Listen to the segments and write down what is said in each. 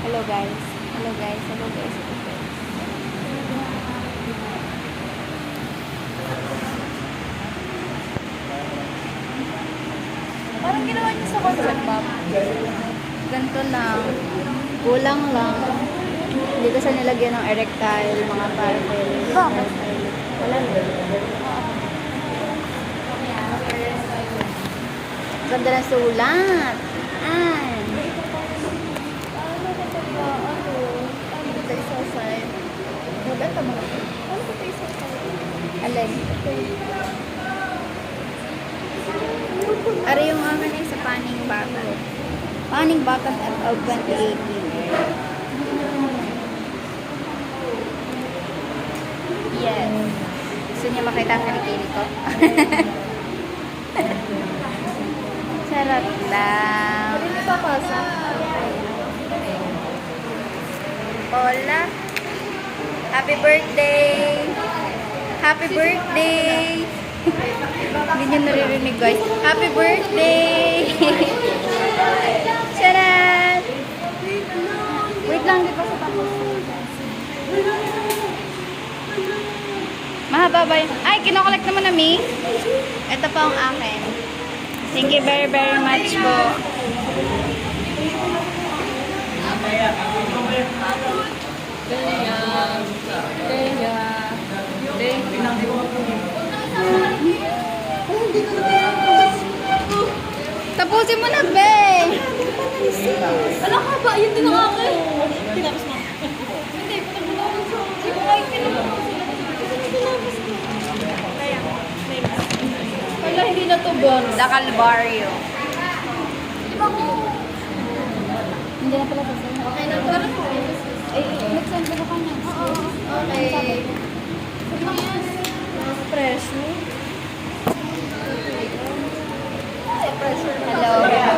Hello guys. Hello guys. Hello guys. Hello guys. Parang ginawa niyo sa concept map. Ganito lang. Kulang lang. Hindi ko siya nilagyan ng erectile, mga parcel. Bakit? Wala na. Ganda ng sulat. Ay. Maganda mga ito. Ano ko tayo sa alin? Ari yung akin ay sa paning bata. Paning bata of 2018. Yes. Gusto niya makita ang kilikili ko? Sarap lang. Hindi pa papasa. Hola. Happy birthday! Happy birthday! Hindi niyo naririnig guys. Happy birthday! Charan! Wait lang, di pa sa tapos. Mahaba ba yun? Ay, kinokollect naman na me. Ito pa ang akin. Thank you very very much po. Tapusin mo na, be! Ano ka ba? Yun din ang akin. Tinapos mo. Hindi, pinagulaan sa... Hindi ko kayo tinapos. Tinapos ko. Kaya hindi na to bon. The Calvario. Di ba ko? Hindi na pala kasi. Okay na. Parang Nag-send ko ka na. okay. Fresh, no? Hello, hello.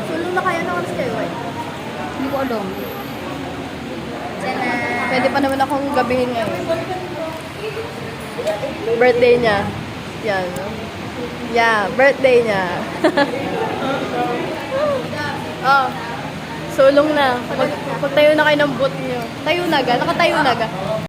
Sulo na kayo ng oras kayo, eh. Hindi ko alam. Sana. Pwede pa naman akong gabihin ngayon. Birthday niya. Yan. Yeah, birthday niya. Oh, sulong na. Magtayo na kayo ng boot niyo. Tayo na ga. Nakatayo na ga.